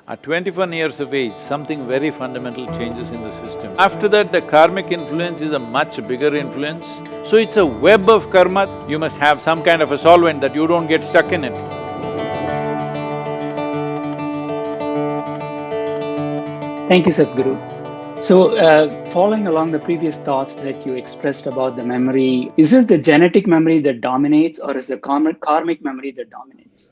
At 21 years of age, something very fundamental changes in the system. After that, the karmic influence is a much bigger influence. So it's a web of karma. You must have some kind of a solvent that you don't get stuck in it. Thank you, Sadhguru. So, following along the previous thoughts that you expressed about the memory, is this the genetic memory that dominates, or is the karmic memory that dominates?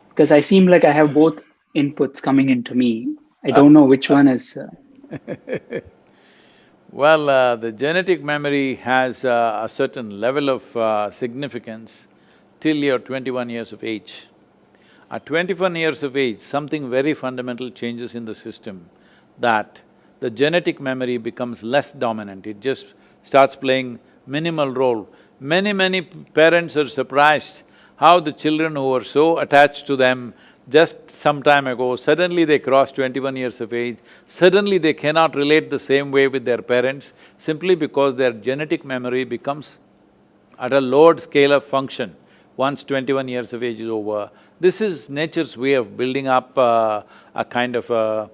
Because I seem like I have both inputs coming into me. I don't know which one is… Well, the genetic memory has a certain level of significance till you're 21 years of age. At 21 years of age, something very fundamental changes in the system, that the genetic memory becomes less dominant, it just starts playing minimal role. Many parents are surprised how the children who were so attached to them just some time ago, suddenly they cross 21 years of age, suddenly they cannot relate the same way with their parents simply because their genetic memory becomes at a lowered scale of function once 21 years of age is over. This is nature's way of building up a kind of a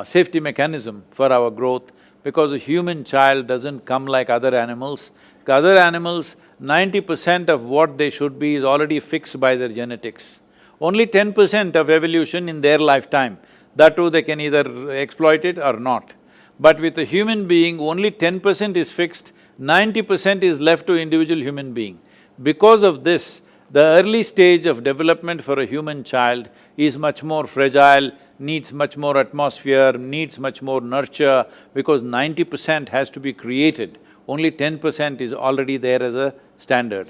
safety mechanism for our growth, because a human child doesn't come like other animals. Other animals, 90% of what they should be is already fixed by their genetics. Only 10% of evolution in their lifetime, that too they can either exploit it or not. But with a human being, only 10% is fixed, 90% is left to individual human being. Because of this, the early stage of development for a human child is much more fragile, needs much more atmosphere, needs much more nurture, because 90% has to be created, only 10% is already there as a standard.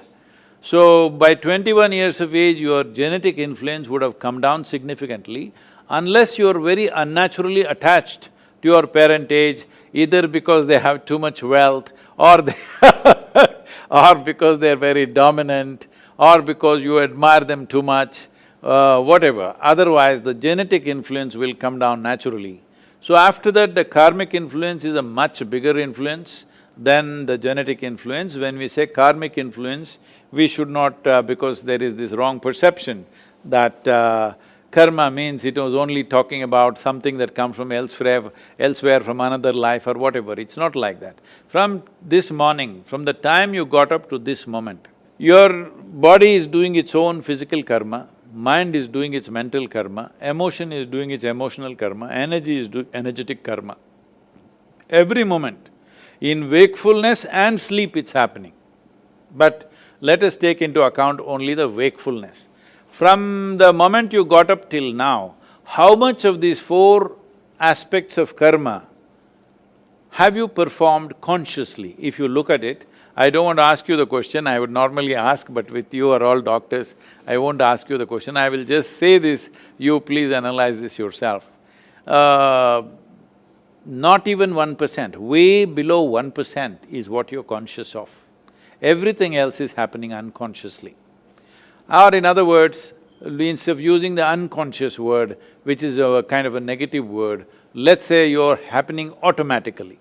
So, by 21 years of age, your genetic influence would have come down significantly unless you are very unnaturally attached to your parentage, either because they have too much wealth or or because they're very dominant, or because you admire them too much, whatever. Otherwise, the genetic influence will come down naturally. So after that, the karmic influence is a much bigger influence than the genetic influence. When we say karmic influence, we should not… because there is this wrong perception that karma means it was only talking about something that comes from elsewhere from another life or whatever. It's not like that. From this morning, from the time you got up to this moment, your body is doing its own physical karma, mind is doing its mental karma, emotion is doing its emotional karma, energy is doing energetic karma. Every moment, in wakefulness and sleep it's happening. But let us take into account only the wakefulness. From the moment you got up till now, how much of these four aspects of karma have you performed consciously? If you look at it, I don't want to ask you the question, I would normally ask, but with you are all doctors, I won't ask you the question, I will just say this, you please analyze this yourself. Not even 1%, way below 1% is what you're conscious of. Everything else is happening unconsciously. Or in other words, instead of using the unconscious word, which is a kind of a negative word, let's say you're happening automatically.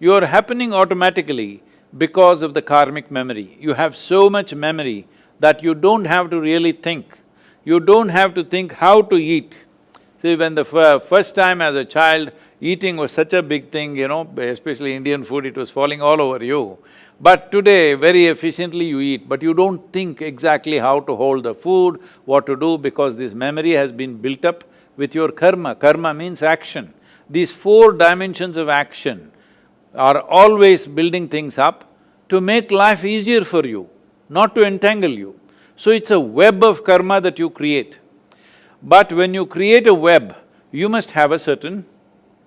You're happening automatically because of the karmic memory. You have so much memory that you don't have to really think. You don't have to think how to eat. See, when the first time as a child, eating was such a big thing, especially Indian food, it was falling all over you. But today, very efficiently you eat, but you don't think exactly how to hold the food, what to do, because this memory has been built up with your karma. Karma means action. These four dimensions of action are always building things up to make life easier for you, not to entangle you. So it's a web of karma that you create. But when you create a web, you must have a certain…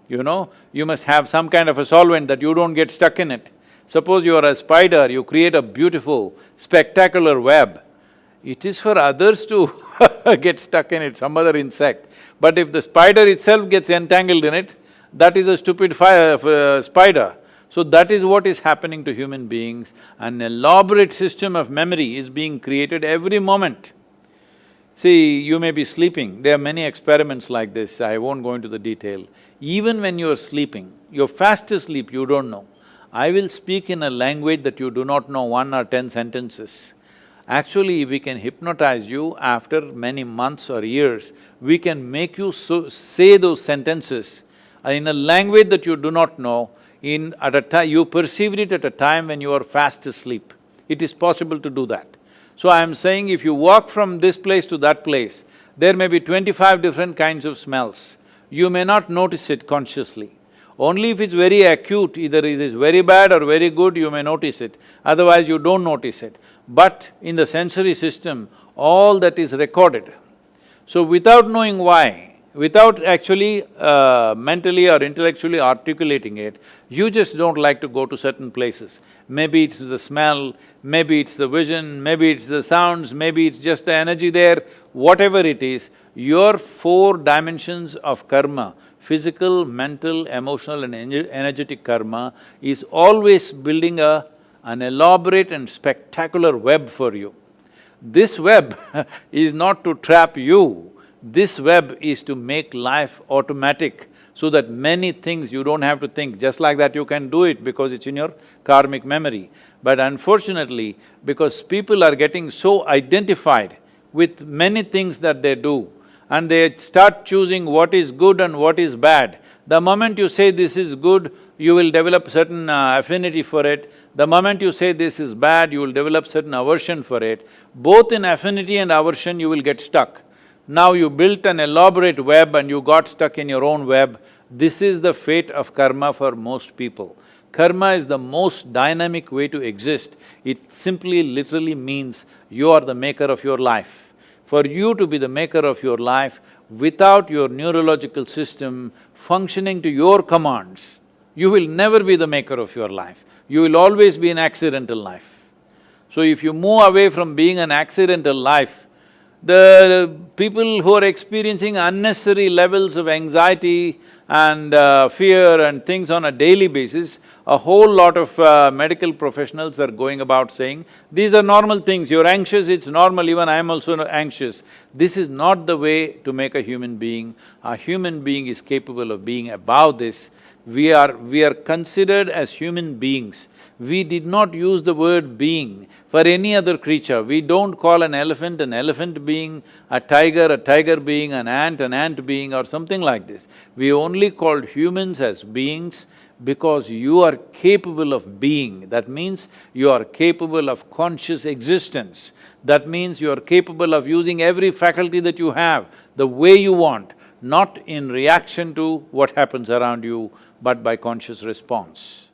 you must have some kind of a solvent that you don't get stuck in it. Suppose you are a spider, you create a beautiful, spectacular web. It is for others to get stuck in it, some other insect. But if the spider itself gets entangled in it, that is a stupid spider. So that is what is happening to human beings. An elaborate system of memory is being created every moment. See, you may be sleeping, there are many experiments like this, I won't go into the detail. Even when you're sleeping, you're fast asleep, you don't know. I will speak in a language that you do not know 1 or 10 sentences. Actually, we can hypnotize you after many months or years. We can make you say those sentences in a language that you do not know, at a time… you perceived it at a time when you are fast asleep. It is possible to do that. So I am saying if you walk from this place to that place, there may be 25 different kinds of smells. You may not notice it consciously. Only if it's very acute, either it is very bad or very good, you may notice it, otherwise you don't notice it. But in the sensory system, all that is recorded. So without knowing why, without actually mentally or intellectually articulating it, you just don't like to go to certain places. Maybe it's the smell, maybe it's the vision, maybe it's the sounds, maybe it's just the energy there, whatever it is, your four dimensions of karma, physical, mental, emotional and energetic karma, is always building an elaborate and spectacular web for you. This web is not to trap you, this web is to make life automatic so that many things you don't have to think. Just like that you can do it because it's in your karmic memory. But unfortunately, because people are getting so identified with many things that they do, and they start choosing what is good and what is bad. The moment you say this is good, you will develop certain affinity for it. The moment you say this is bad, you will develop certain aversion for it. Both in affinity and aversion, you will get stuck. Now you built an elaborate web and you got stuck in your own web. This is the fate of karma for most people. Karma is the most dynamic way to exist. It simply literally means you are the maker of your life. For you to be the maker of your life, without your neurological system functioning to your commands, you will never be the maker of your life. You will always be an accidental life. So if you move away from being an accidental life, the people who are experiencing unnecessary levels of anxiety and fear and things on a daily basis, a whole lot of medical professionals are going about saying, these are normal things, you're anxious, it's normal, even I am also anxious. This is not the way to make a human being. A human being is capable of being above this. We are considered as human beings. We did not use the word being for any other creature. We don't call an elephant being, a tiger being, an ant being or something like this. We only called humans as beings because you are capable of being. That means you are capable of conscious existence. That means you are capable of using every faculty that you have the way you want, not in reaction to what happens around you, but by conscious response.